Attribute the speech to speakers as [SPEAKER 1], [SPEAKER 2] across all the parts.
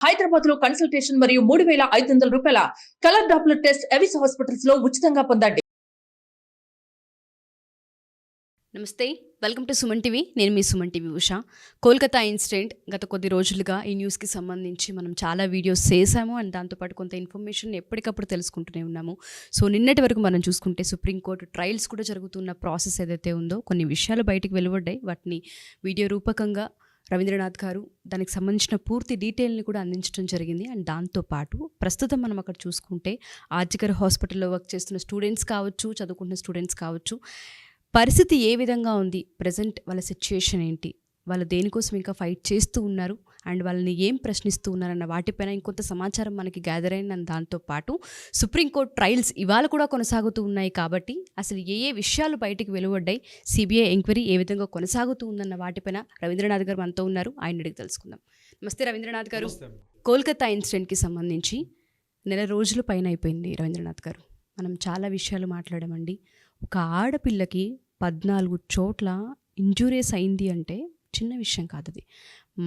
[SPEAKER 1] హైదరాబాద్ లో కన్సల్టేషన్ మరియు 3,500 రూపాయల colour Doppler test Avis hospitals లో ఉచితంగా పొందండి.
[SPEAKER 2] నమస్తే, వెల్కమ్ టు సుమన్ టీవీ. నేను మీ సుమన్ టీవీ ఉషా. కోల్కతా ఇన్సిడెంట్ గత కొద్ది రోజులుగా ఈ న్యూస్కి సంబంధించి మనం చాలా వీడియోస్ చేశాము అండ్ దాంతోపాటు కొంత ఇన్ఫర్మేషన్ ఎప్పటికప్పుడు తెలుసుకుంటూనే ఉన్నాము. సో నిన్నటి వరకు మనం చూసుకుంటే సుప్రీంకోర్టు ట్రయల్స్ కూడా జరుగుతున్న ప్రాసెస్ ఏదైతే ఉందో కొన్ని విషయాలు బయటికి వెలువడ్డాయి. వాటిని వీడియో రూపకంగా రవీంద్రనాథ్ గారు దానికి సంబంధించిన పూర్తి డీటెయిల్ని కూడా అందించడం జరిగింది. అండ్ దాంతోపాటు ప్రస్తుతం మనం అక్కడ చూసుకుంటే ఆర్జికర్ హాస్పిటల్లో వర్క్ చేస్తున్న స్టూడెంట్స్ కావచ్చు, చదువుకుంటున్న స్టూడెంట్స్ కావచ్చు, పరిస్థితి ఏ విధంగా ఉంది, ప్రజెంట్ వాళ్ళ సిచ్యుయేషన్ ఏంటి, వాళ్ళు దేనికోసం ఇంకా ఫైట్ చేస్తూ ఉన్నారు అండ్ వాళ్ళని ఏం ప్రశ్నిస్తూ ఉన్నారన్న వాటిపైన ఇంకొంత సమాచారం మనకి గ్యాదర్ అయిన దాంతోపాటు సుప్రీంకోర్టు ట్రయల్స్ ఇవాళ కూడా కొనసాగుతూ ఉన్నాయి. కాబట్టి అసలు ఏ ఏ విషయాలు బయటికి వెలువడ్డాయి, సిబిఐ ఎంక్వైరీ ఏ విధంగా కొనసాగుతూ ఉందన్న వాటిపైన రవీంద్రనాథ్ గారు మనతో ఉన్నారు. ఆయన అడిగి తెలుసుకుందాం. నమస్తే రవీంద్రనాథ్ గారు. కోల్కతా ఇన్సిడెంట్కి సంబంధించి నెల రోజుల పైన అయిపోయింది రవీంద్రనాథ్ గారు. మనం చాలా విషయాలు మాట్లాడామండి. ఒక ఆడపిల్లకి 14 చోట్ల ఇంజూరీస్ అయింది అంటే చిన్న విషయం కాదు. అది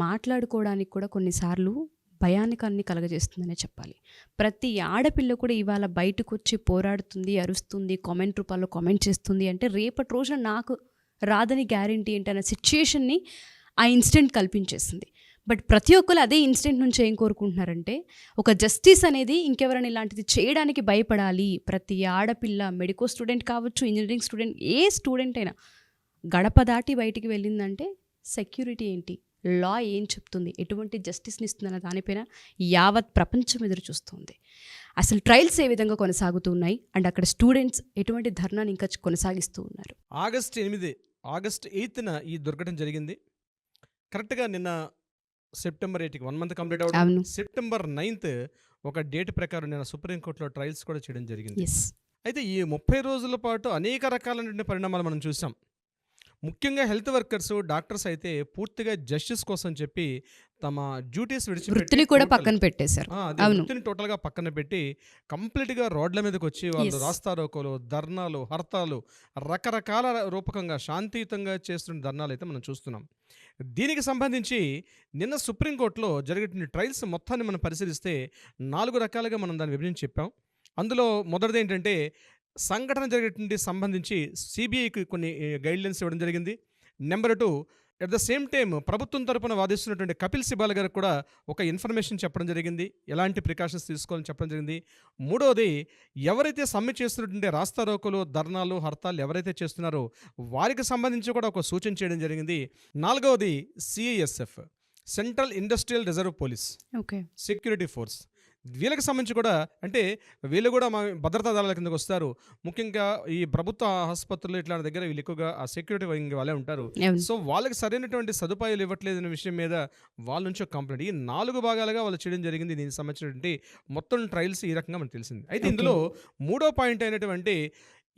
[SPEAKER 2] మాట్లాడుకోవడానికి కూడా కొన్నిసార్లు భయానికాన్ని కలగజేస్తుందనే చెప్పాలి. ప్రతి ఆడపిల్ల కూడా ఇవాళ బయటకు వచ్చి పోరాడుతుంది, అరుస్తుంది, కామెంట్ రూపాల్లో కామెంట్ చేస్తుంది అంటే రేపటి రోజున నాకు రాదని గ్యారంటీ ఏంటి అన్న సిచ్యుయేషన్ని ఆ ఇన్సిడెంట్ కల్పించేసింది. బట్ ప్రతి ఒక్కరు అదే ఇన్సిడెంట్ నుంచి ఏం కోరుకుంటున్నారంటే ఒక జస్టిస్ అనేది ఇంకెవరైనా ఇలాంటిది చేయడానికి భయపడాలి. ప్రతి ఆడపిల్ల, మెడికల్ స్టూడెంట్ కావచ్చు, ఇంజనీరింగ్ స్టూడెంట్, ఏ స్టూడెంట్ అయినా గడప దాటి బయటికి వెళ్ళిందంటే సెక్యూరిటీ ఏంటి, లా ఏం చెప్తుంది, ఎటువంటి జస్టిస్ని ఇస్తుందన్న దానిపైన యావత్ ప్రపంచం ఎదురు చూస్తుంది. అసలు ట్రయల్స్ ఏ విధంగా కొనసాగుతున్నాయి అండ్ అక్కడ స్టూడెంట్స్ ఎటువంటి ధర్నాన్ని ఇంకా కొనసాగిస్తూ ఉన్నారు.
[SPEAKER 3] ఆగస్ట్ 8న ఈ దుర్ఘటన జరిగింది. కరెక్ట్గా నిన్న సెప్టెంబర్ 8కి 1 మంత్ కంప్లీట్ అవ్వడం, సెప్టెంబర్ 9th ఒక డేట్ ప్రకారం నేను సుప్రీంకోర్టులో ట్రయల్స్ కూడా చేయడం జరిగింది. అయితే ఈ 30 రోజుల పాటు అనేక రకాలైన పరిణామాలు మనం చూసాం. ముఖ్యంగా హెల్త్ వర్కర్స్, డాక్టర్స్ అయితే పూర్తిగా జస్టిస్ కోసం చెప్పి తమ డ్యూటీస్
[SPEAKER 2] వృత్తిని కూడా పక్కన పెట్టేశారు.
[SPEAKER 3] వృత్తిని టోటల్గా పక్కన పెట్టి కంప్లీట్గా రోడ్ల మీదకి వచ్చి వాళ్ళు రాస్తారోకోలు, ధర్నాలు, హర్తాలు, రకరకాల రూపకంగా శాంతియుతంగా చేస్తున్న ధర్నాలు అయితే మనం చూస్తున్నాం. దీనికి సంబంధించి నిన్న సుప్రీంకోర్టులో జరిగిన ట్రయల్స్ మొత్తాన్ని మనం పరిశీలిస్తే 4 రకాలుగా మనం దాన్ని విభజించి చెప్పాం. అందులో మొదటిది ఏంటంటే సంఘటన జరిగేటువంటి సంబంధించి సిబిఐకి కొన్ని గైడ్లైన్స్ ఇవ్వడం జరిగింది. Number 2, at the same time ప్రభుత్వం తరపున వాదిస్తున్నటువంటి కపిల్ సిబాల్ గారికి కూడా ఒక ఇన్ఫర్మేషన్ చెప్పడం జరిగింది, ఎలాంటి ప్రికాషన్స్ తీసుకోవాలని చెప్పడం జరిగింది. మూడవది, ఎవరైతే సమ్మె చేస్తున్నటువంటి రాస్తారోకోలు, ధర్నాలు, హర్తాలు ఎవరైతే చేస్తున్నారో వారికి సంబంధించి కూడా ఒక సూచన చేయడం జరిగింది. 4వది CISF, central industrial reserve police, security force, వీళ్ళకి సంబంధించి కూడా, అంటే వీళ్ళు కూడా మా భద్రతా దళాల కిందకు వస్తారు. ముఖ్యంగా ఈ ప్రభుత్వ ఆసుపత్రులు ఇట్లాంటి దగ్గర వీళ్ళు ఎక్కువగా ఆ సెక్యూరిటీ వింగ్ వాళ్ళే ఉంటారు. సో వాళ్ళకి సరైనటువంటి సదుపాయాలు ఇవ్వట్లేదనే విషయం మీద వాళ్ళ నుంచి ఒక కంప్లైంట్. ఈ 4 భాగాలుగా వాళ్ళు చేయడం జరిగింది. దీనికి సంబంధించినటువంటి మొత్తం ట్రయల్స్ ఈ రకంగా మనకు తెలిసింది. అయితే ఇందులో 3వ పాయింట్ అయినటువంటి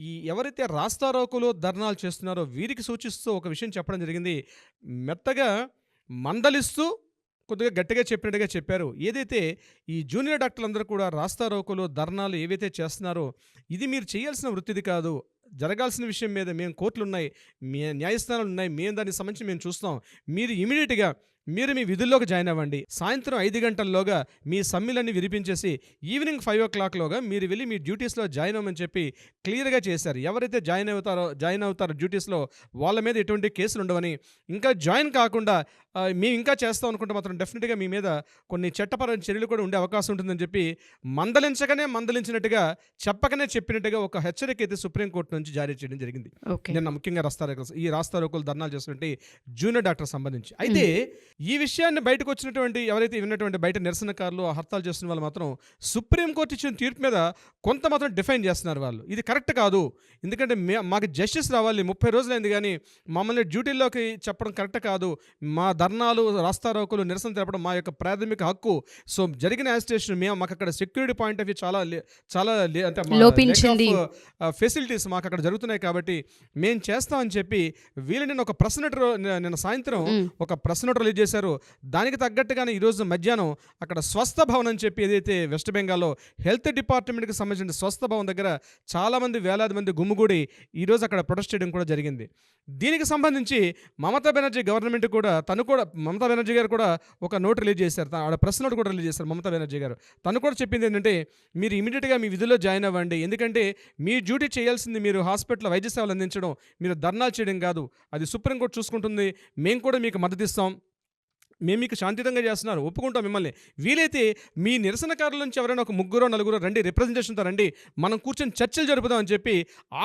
[SPEAKER 3] ఈ ఎవరైతే రాస్తారోకోలు, ధర్నాలు చేస్తున్నారో వీరికి సూచిస్తూ ఒక విషయం చెప్పడం జరిగింది. మెత్తగా మందలిస్తూ కొద్దిగా గట్టిగా చెప్పినట్టుగా చెప్పారు. ఏదైతే ఈ జూనియర్ డాక్టర్లందరూ కూడా రాస్తారోకోలు, ధర్నాలు ఏవైతే చేస్తున్నారో ఇది మీరు చేయాల్సిన వృత్తిది కాదు, జరగాల్సిన విషయం మీద మేము కోర్టులు ఉన్నాయి, మీ న్యాయస్థానాలు ఉన్నాయి, మేము దానికి సంబంధించి మేము చూస్తాం. మీరు ఇమీడియట్గా మీరు మీ విధుల్లోకి జాయిన్ అవ్వండి. సాయంత్రం 5 గంటల్లోగా మీ సమ్మెలన్నీ విరిపించేసి ఈవినింగ్ 5 o'clockలోగా మీరు వెళ్ళి మీ డ్యూటీస్లో జాయిన్ అవ్వమని చెప్పి క్లియర్గా చేశారు. ఎవరైతే జాయిన్ అవుతారో డ్యూటీస్లో వాళ్ళ మీద ఎటువంటి కేసులు ఉండవని, ఇంకా జాయిన్ కాకుండా మేము ఇంకా చేస్తాం అనుకుంటే మాత్రం డెఫినెట్గా మీ మీద కొన్ని చట్టపరమైన చర్యలు కూడా ఉండే అవకాశం ఉంటుందని చెప్పి మందలించినట్టుగా చెప్పకనే చెప్పినట్టుగా ఒక హెచ్చరిక అయితే సుప్రీంకోర్టు నుంచి జారీ చేయడం జరిగింది. నిన్న ముఖ్యంగా రాస్తారోకోలు, ధర్నాలు చేస్తున్నట్టు జూనియర్ డాక్టర్ సంబంధించి. అయితే ఈ విషయాన్ని బయటకు వచ్చినటువంటి ఎవరైతే విన్నటువంటి బయట నిరసనకారులు, హర్తాలు చేస్తున్న వాళ్ళు మాత్రం సుప్రీంకోర్టు ఇచ్చిన తీర్పు మీద కొంత మాత్రం డిఫైన్ చేస్తున్నారు. వాళ్ళు ఇది కరెక్ట్ కాదు, ఎందుకంటే మాకు జస్టిస్ రావాలి, 30 రోజులైంది కానీ మమ్మల్ని డ్యూటీల్లోకి చెప్పడం కరెక్ట్ కాదు, మా ధర్నాలు, రాస్తారోకోలు, నిరసన తెలపడం మా యొక్క ప్రాథమిక హక్కు. సో జరిగిన యాజిటేషన్ మాకు అక్కడ సెక్యూరిటీ పాయింట్ ఆఫ్ వ్యూ చాలా అంటే
[SPEAKER 2] లోపించింది,
[SPEAKER 3] ఫెసిలిటీస్ మాకు అక్కడ జరుగుతున్నాయి కాబట్టి మేము చేస్తామని చెప్పి వీళ్ళు నిన్న సాయంత్రం ఒక ప్రెస్ నోట్ రిలీజ్ చేశారు. దానికి తగ్గట్టుగానే ఈరోజు మధ్యాహ్నం అక్కడ స్వస్థ భవన్ అని చెప్పి ఏదైతే వెస్ట్ బెంగాల్లో హెల్త్ డిపార్ట్మెంట్కి సంబంధించిన స్వస్థ భవన్ దగ్గర చాలామంది, వేలాది మంది గుమ్ముగూడి ఈరోజు అక్కడ ప్రొటెస్ట్ చేయడం కూడా జరిగింది. దీనికి సంబంధించి మమతా బెనర్జీ గవర్నమెంట్ కూడా తను కూడా కూడా మమతా బెనర్జీ గారు కూడా ఒక నోట్ రిలీజ్ చేశారు, ఆవిడ ప్రెస్ నోట్ కూడా రిలీజ్ చేశారు మమతా బెనర్జీ గారు. తను కూడా చెప్పింది ఏంటంటే మీరు ఇమీడియట్గా మీ విధుల్లో జాయిన్ అవ్వండి, ఎందుకంటే మీ డ్యూటీ చేయాల్సింది మీరు హాస్పిటల్ వైద్య సేవలు అందించడం, మీరు ధర్నాలు చేయడం కాదు, అది సుప్రీంకోర్టు చూసుకుంటుంది, మేము కూడా మీకు మద్దతు ఇస్తాం, మేము మీకు శాంతియుతంగా చేస్తున్నారు, ఒప్పుకుంటాం మిమ్మల్ని, వీలైతే మీ నిరసనకారుల నుంచి ఎవరైనా ఒక 3-4 రండి, రిప్రజెంటేషన్తో రండి, మనం కూర్చొని చర్చలు జరుపుదాం అని చెప్పి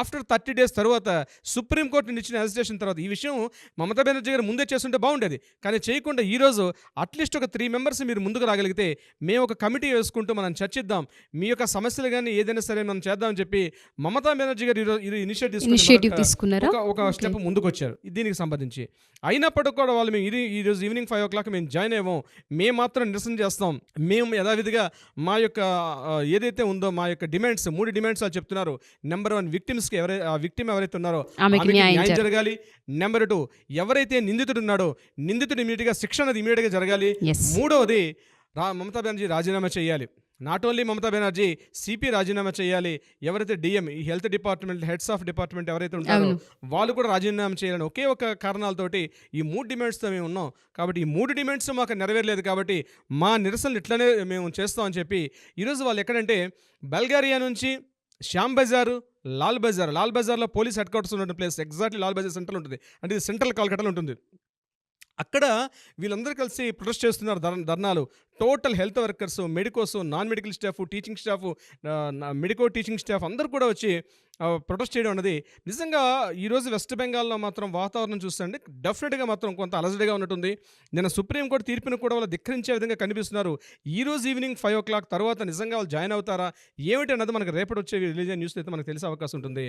[SPEAKER 3] ఆఫ్టర్ 30 days తర్వాత సుప్రీంకోర్టు ఇచ్చిన హెసిటేషన్ తర్వాత ఈ విషయం మమతా బెనర్జీ గారు ముందే చేస్తుంటే బాగుండేది, కానీ చేయకుండా ఈరోజు అట్లీస్ట్ ఒక 3 members మీరు ముందుకు రాగలిగితే మేము ఒక కమిటీ వేసుకుంటూ మనం చర్చిద్దాం, మీ యొక్క సమస్యలు కానీ ఏదైనా సరే మనం చేద్దామని చెప్పి మమతా బెనర్జీ గారు ఈరోజు
[SPEAKER 2] ఇనిషియేటివ్ తీసుకున్నారా,
[SPEAKER 3] ఒక స్టెప్ ముందుకు వచ్చారు దీనికి సంబంధించి. అయినప్పటికీ కూడా వాళ్ళు మేము ఈరోజు ఈవినింగ్ 5 o'clock మేము జాయిన్ అయ్యాము, మేము మాత్రం నిరసన చేస్తాం, మేము యథావిధిగా మా యొక్క ఏదైతే ఉందో మా యొక్క డిమాండ్స్ 3 డిమాండ్స్ వాళ్ళు చెప్తున్నారు. నెంబర్ 1 విక్టిమ్స్కి విక్టిమ్ ఎవరైతే ఉన్నారో ఆమెకి న్యాయం జరగాలి. నెంబర్ 2 ఎవరైతే నిందితుడు ఉన్నాడో నిందితుడు ఇమీడియట్గా శిక్ష అనేది ఇమీడియట్గా జరగాలి. మూడవది మమతా బెనర్జీ రాజీనామా చేయాలి. Not only Mamata Banerjee, CP రాజీనామా చేయాలి. ఎవరైతే డిఎం ఈ health department heads of department ఎవరైతే ఉంటారో వాళ్ళు కూడా రాజీనామా చేయాలని ఒకే ఒక కారణాలతోటి ఈ 3 డిమాండ్స్తో మేము ఉన్నాం. కాబట్టి ఈ 3 డిమాండ్స్ మాకు నెరవేరలేదు కాబట్టి మా నిరసనలు ఇట్లనే మేము చేస్తామని చెప్పి ఈరోజు వాళ్ళు ఎక్కడంటే బల్గారియా నుంచి శ్యామ్ బజారు, లాల్ బజార్లో పోలీస్ హెడ్ క్వార్టర్స్ ఉన్న place, exactly Lal Bazar central ఉంటుంది, అంటే ఇది సెంట్రల్ కోల్కతాలో ఉంటుంది. అక్కడ వీళ్ళందరూ కలిసి ప్రొటెస్ట్ చేస్తున్నారు, ధర్నాలు. Total health workers, medicos, non medical staff, teaching staff, medico teaching staff అందరూ కూడా వచ్చి ప్రొటెస్ట్ చేయడం అన్నది నిజంగా ఈరోజు వెస్ట్ బెంగాల్లో మాత్రం వాతావరణం చూస్తుంటే డెఫినెట్గా మాత్రం కొంత అలజడిగా ఉన్నట్టుంది. నిన్న సుప్రీంకోర్టు తీర్పును కూడా వాళ్ళు ధిక్కరించే విధంగా కనిపిస్తున్నారు. ఈరోజు ఈవినింగ్ 5 o'clock తర్వాత నిజంగా వాళ్ళు జాయిన్ అవుతారా ఏమిటి అన్నది మనకు రేపటి వచ్చే రిలీజ్ న్యూస్ అయితే మనకు తెలిసే అవకాశం ఉంటుంది.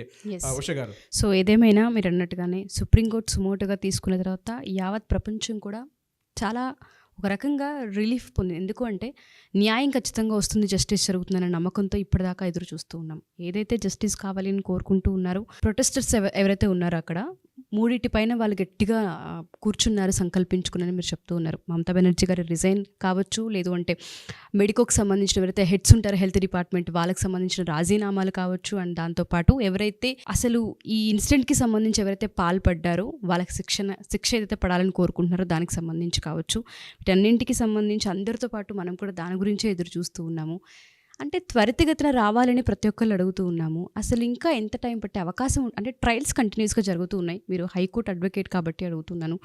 [SPEAKER 3] ఉష గారు,
[SPEAKER 2] సో ఏదేమైనా మీరు అన్నట్టుగానే సుప్రీంకోర్టు సుమోటుగా తీసుకున్న తర్వాత యావత్ ప్రపంచం కూడా చాలా ఒక రకంగా రిలీఫ్ పొందింది. ఎందుకు అంటే న్యాయం ఖచ్చితంగా వస్తుంది, జస్టిస్ జరుగుతుందనే నమ్మకంతో ఇప్పటిదాకా ఎదురు చూస్తూ ఉన్నాం. ఏదైతే జస్టిస్ కావాలని కోరుకుంటూ ఉన్నారో ప్రొటెస్టర్స్ ఎవరైతే ఉన్నారో అక్కడ మూడింటిపైన వాళ్ళు గట్టిగా కూర్చున్నారు, సంకల్పించుకున్నారని మీరు చెప్తూ ఉన్నారు. మమతా బెనర్జీ గారి రిజైన్ కావచ్చు, లేదు అంటే మెడికోకి సంబంధించిన ఎవరైతే హెడ్స్ ఉంటారో హెల్త్ డిపార్ట్మెంట్ వాళ్ళకి సంబంధించిన రాజీనామాలు కావచ్చు, అండ్ దాంతోపాటు ఎవరైతే అసలు ఈ ఇన్సిడెంట్కి సంబంధించి ఎవరైతే పాల్పడ్డారో వాళ్ళకి శిక్ష ఏదైతే పడాలని కోరుకుంటున్నారో దానికి సంబంధించి కావచ్చు, వీటన్నింటికి సంబంధించి అందరితో పాటు మనం కూడా దాని గురించే ఎదురు చూస్తూ ఉన్నాము. అంటే త్వరితగతిన రావాలని ప్రతి ఒక్కళ్ళు అడుగుతూ ఉన్నాము. అసలు ఇంకా ఎంత టైం పట్టే అవకాశం, అంటే ట్రయల్స్ కంటిన్యూస్గా జరుగుతూ ఉన్నాయి. మీరు హైకోర్టు అడ్వకేట్ కాబట్టి అడుగుతున్నాను.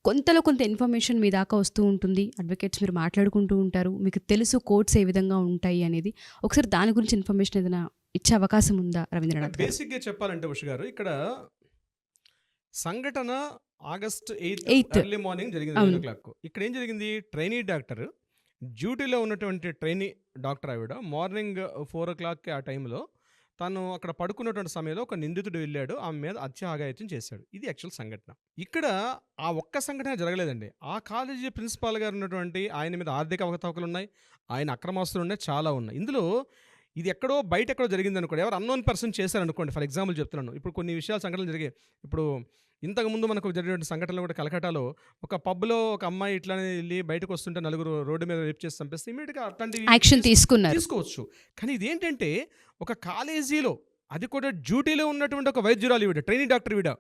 [SPEAKER 2] కొంత ఇన్ఫర్మేషన్ మీ దాకా వస్తూ ఉంటుంది, అడ్వకేట్స్ మీరు మాట్లాడుకుంటూ ఉంటారు, మీకు తెలుసు కోర్ట్స్ ఏ విధంగా ఉంటాయి అనేది. ఒకసారి దాని గురించి ఇన్ఫర్మేషన్ ఏదైనా ఇచ్చే అవకాశం ఉందా రవీంద్రనాథ్?
[SPEAKER 3] బేసిక్గా చెప్పాలంటే ఉష గారు, ఇక్కడ సంఘటన August 8th ఎర్లీ మార్నింగ్ జరిగింది 9 o'clock. ఇక్కడ ఏం జరిగింది, ట్రైనీ డాక్టర్ డ్యూటీలో ఉన్నటువంటి ట్రైనీ డాక్టర్ ఆవిడ మార్నింగ్ 4 o'clock ఆ టైంలో తను అక్కడ పడుకున్నటువంటి సమయంలో ఒక నిందితుడు వెళ్ళాడు, ఆమె మీద అత్యాఘాయిత్యం చేశాడు. ఇది యాక్చువల్ సంఘటన. ఇక్కడ ఆ ఒక్క సంఘటన జరగలేదండి. ఆ కాలేజీ ప్రిన్సిపాల్ గారు ఉన్నటువంటి ఆయన మీద ఆర్థిక అవకతవకలు ఉన్నాయి, ఆయన అక్రమాస్తులు ఉన్నాయి, చాలా ఉన్నాయి. ఇందులో ఇది ఎక్కడో బయట ఎక్కడో జరిగింది అనుకోండి, ఎవరు అన్నోన్ పర్సన్ చేశారనుకోండి, ఫర్ ఎగ్జాంపుల్ చెప్తున్నాను. ఇప్పుడు కొన్ని విషయాలు సంఘటనలు జరిగాయి. ఇప్పుడు ఇంతకుముందు మనకు జరిగిన సంఘటనలు కూడా కలకటాలో ఒక పబ్లో ఒక అమ్మాయి ఇట్లానే వెళ్ళి బయటకు వస్తుంటే 4 రోడ్డు మీద రేప్ చేసి చంపేస్తే ఇమీడియట్గా అట్లాంటి
[SPEAKER 2] యాక్షన్
[SPEAKER 3] తీసుకోవచ్చు. కానీ ఇదేంటంటే ఒక కాలేజీలో, అది కూడా డ్యూటీలో ఉన్నటువంటి ఒక వైద్యురాలు ఈవిడ, ట్రైనీ డాక్టర్ ఈవిడ,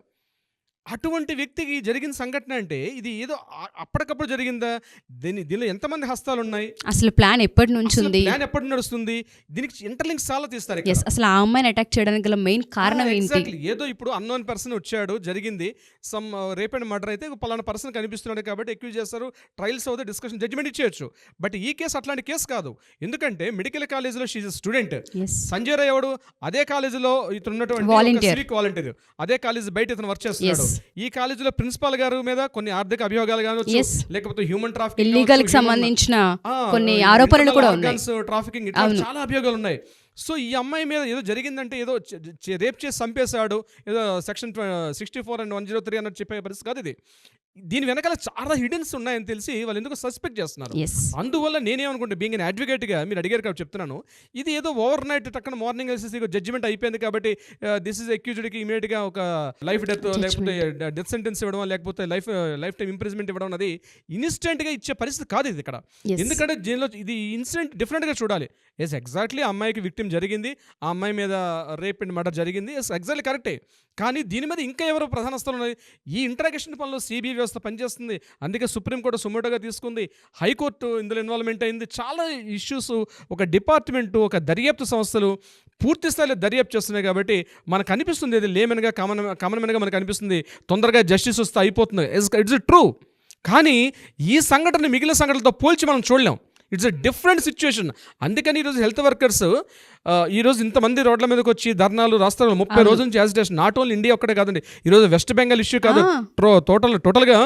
[SPEAKER 3] అటువంటి వ్యక్తికి జరిగిన సంఘటన అంటే ఇది ఏదో అప్పటికప్పుడు జరిగిందా, దీనిలో ఎంతమంది హస్తాలు ఉన్నాయి,
[SPEAKER 2] అసలు ప్లాన్ ఎప్పటి నుంచి ఉంది,
[SPEAKER 3] ప్లాన్ ఎప్పటి నడుస్తుంది, దీనికి ఇంటర్లింక్స్ చాలా తీస్తారు.
[SPEAKER 2] అసలు ఆ అమ్మాయిని అటాక్ చేయడానికి గల మెయిన్ కారణం ఏంటి?
[SPEAKER 3] ఏదో ఇప్పుడు అన్నోన్ పర్సన్ వచ్చాడు, జరిగింది సమ్ రేప్ అండ్ మర్డర్, అయితే పలానా పర్సన్ కనిపిస్తున్నాడు కాబట్టి అక్యూజ్ చేస్తారు, ట్రయల్స్ అవుతే డిస్కషన్ జడ్జిమెంట్ ఇచ్చేయచ్చు. బట్ ఈ కేసు అట్లాంటి కేసు కాదు. ఎందుకంటే మెడికల్ కాలేజీలో షీఈ్ స్టూడెంట్, సంజయ్ రాయ్ ఎవడు అదే కాలేజీలో ఇతను ఉన్నటువంటి సివిక్ వాలంటీర్, అదే కాలేజీ బయట ఇతను వర్క్ చేస్తున్నాడు. ఈ కాలేజీలో ప్రిన్సిపాల్ గారు మీద కొన్ని ఆర్థిక అభియోగాలు కావచ్చు, లేకపోతే హ్యూమన్ ట్రాఫికింగ్,
[SPEAKER 2] ఇల్లీగల్ కి సంబంధించిన కొన్ని ఆరోపణలు కూడా ఉన్నాయి,
[SPEAKER 3] ట్రాఫికింగ్, ఇట్లా చాలా అభియోగాలు ఉన్నాయి. సో ఈ అమ్మాయి మీద ఏదో జరిగిందంటే ఏదో రేప్ చేసి చంపేశాడు, ఏదో సెక్షన్ 64 and 103 అన్నట్టు చెప్పే పరిస్థితి కాదు ఇది. దీని వెనకాల చాలా హిడెన్స్ ఉన్నాయని తెలిసి వాళ్ళు ఎందుకు సస్పెక్ట్ చేస్తున్నారు. అందువల్ల నేనేమనుకుంటే బీయింగ్ అన్ అడ్వకేట్గా మీరు అడిగారు కాబట్టి చెప్తున్నాను, ఇది ఏదో ఓవర్ నైట్ టక్కన మార్నింగ్ వేసేసి జడ్జిమెంట్ అయిపోయింది కాబట్టి దిస్ ఇస్ అక్యూజ్డ్కి ఇమీడియట్గా ఒక లైఫ్ డెత్ లేకపోతే డెత్ సెంటెన్స్ ఇవ్వడం, లేకపోతే లైఫ్ టైం ఇంప్రిజ్మెంట్ ఇవ్వడం అనేది ఇన్స్టెంట్గా ఇచ్చే పరిస్థితి కాదు ఇది ఇక్కడ. ఎందుకంటే దీనిలో ఇది ఇన్సిడెంట్ డిఫరెంట్గా చూడాలి. ఎగ్జాక్ట్లీ అమ్మాయికి విక్టిమ్ విషయం జరిగింది, ఆ అమ్మాయి మీద రేప్ అండ్ మర్డర్ జరిగింది, ఎగ్జాక్ట్లీ కరెక్టే. కానీ దీని మీద ఇంకా ఎవరు ప్రధాన స్థానంలో ఉన్నాయి? ఈ ఇంట్రాగేషన్ పనిలో సిబిఐ వ్యవస్థ పనిచేస్తుంది. అందుకే సుప్రీంకోర్టు సుమోటోగా తీసుకుంది, హైకోర్టు ఇందులో ఇన్వాల్వ్మెంట్ అయింది. చాలా ఇష్యూస్ ఒక డిపార్ట్మెంటు, ఒక దర్యాప్తు సంస్థలు పూర్తి స్థాయిలో దర్యాప్తు చేస్తున్నాయి. కాబట్టి మనకు అనిపిస్తుంది, ఇది లేమన్గా కామన్ మ్యాన్గా మనకు అనిపిస్తుంది, తొందరగా జస్టిస్ వస్తే అయిపోతుంది. It's true. కానీ ఈ సంఘటన మిగిలిన సంఘటనలతో పోల్చి మనం చూడలేం. It's a different situation. అందుకని ఈరోజు హెల్త్ వర్కర్స్ ఈరోజు ఇంతమంది రోడ్ల మీదకి వచ్చి ధర్నాలు రాస్తారు. 30 రోజుల నుంచి యాజిటేషన్. నాట్ ఓన్లీ ఇండియా ఒక్కడే కాదండి, ఈరోజు వెస్ట్ బెంగాల్ ఇష్యూ కాదు, టోటల్గా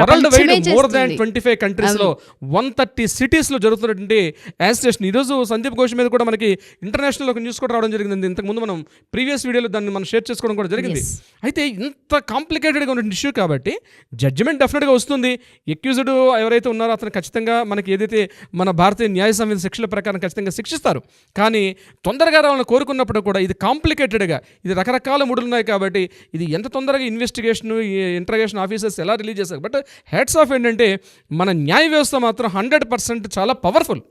[SPEAKER 3] వరల్డ్ వైడ్ మోర్ దాన్ 25 కంట్రీస్లో 130 సిటీస్లో జరుగుతున్నటువంటి యాజిటేషన్. ఈరోజు సందీప్ ఘోష్ మీద కూడా మనకి ఇంటర్నేషనల్ ఒక న్యూస్ కూడా రావడం జరిగింది. ఇంతకుముందు మనం ప్రీవియస్ వీడియోలో దాన్ని మనం షేర్ చేసుకోవడం కూడా జరిగింది. అయితే ఇంత కాంప్లికేటెడ్గా ఉన్న ఇష్యూ కాబట్టి జడ్జిమెంట్ డెఫినెట్గా వస్తుంది. ఎక్యూజ్డ్ ఎవరైతే ఉన్నారో అతను ఖచ్చితంగా మనకి ఏదైతే మన భారతీయ న్యాయ సంహిత శిక్షల ప్రకారం ఖచ్చితంగా శిక్షిస్తారు. కానీ తొందరగా రావాలని కోరుకున్నప్పుడు కూడా ఇది కాంప్లికేటెడ్గా, ఇది రకరకాల ముడులు ఉన్నాయి కాబట్టి ఇది ఎంత తొందరగా ఇన్వెస్టిగేషన్, ఇంట్రాగేషన్ ఆఫీసర్స్ ఎలా రిలీజ్ చేస్తారు. బట్ హెడ్స్ ఆఫ్ ఏంటంటే మన న్యాయ వ్యవస్థ మాత్రం 100% చాలా పవర్ఫుల్.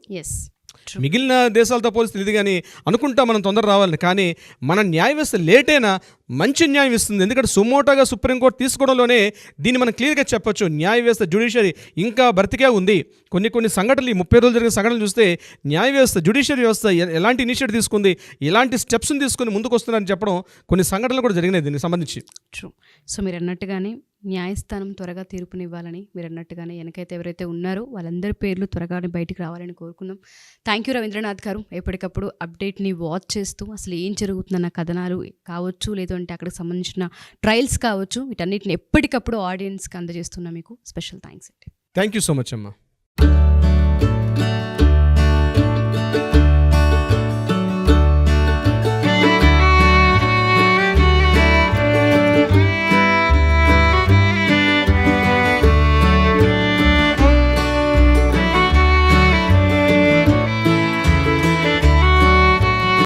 [SPEAKER 3] మిగిలిన దేశాలతో పోలిస్తే ఇది కానీ అనుకుంటా మనం తొందర రావాలని, కానీ మన న్యాయ వ్యవస్థ లేటైనా మంచి న్యాయం ఇస్తుంది. ఎందుకంటే సుమోటోగా సుప్రీంకోర్టు తీసుకోవడంలోనే దీన్ని మనం క్లియర్గా చెప్పొచ్చు, న్యాయ వ్యవస్థ జ్యుడిషియరీ ఇంకా బ్రతికే ఉంది. కొన్ని సంఘటనలు, ఈ 30 రోజులు జరిగిన సంఘటనలు చూస్తే న్యాయ వ్యవస్థ, జ్యుడిషియరీ వ్యవస్థ ఎలాంటి ఇనిషియేటివ్ తీసుకుంది, ఎలాంటి స్టెప్స్ని తీసుకుని ముందుకు వస్తున్నారని చెప్పడం కొన్ని సంఘటనలు కూడా జరిగినాయి దీనికి సంబంధించి.
[SPEAKER 2] ట్రూ. సో మీరు అన్నట్టుగానే న్యాయస్థానం త్వరగా తీర్పునివ్వాలని, మీరు అన్నట్టుగానే వెనకైతే ఎవరైతే ఉన్నారో వాళ్ళందరి పేర్లు త్వరగానే బయటికి రావాలని కోరుకుందాం. థ్యాంక్ యూ రవీంద్రనాథ్ గారు. ఎప్పటికప్పుడు అప్డేట్ని వాచ్ చేస్తూ అసలు ఏం జరుగుతుందన్న కథనాలు కావచ్చు, లేదంటే అక్కడికి సంబంధించిన ట్రయల్స్ కావచ్చు, వీటన్నిటిని ఎప్పటికప్పుడు ఆడియన్స్కి అందజేస్తున్నా మీకు స్పెషల్ థ్యాంక్స్ అండి.
[SPEAKER 3] థ్యాంక్ యూ సో మచ్ అమ్మా.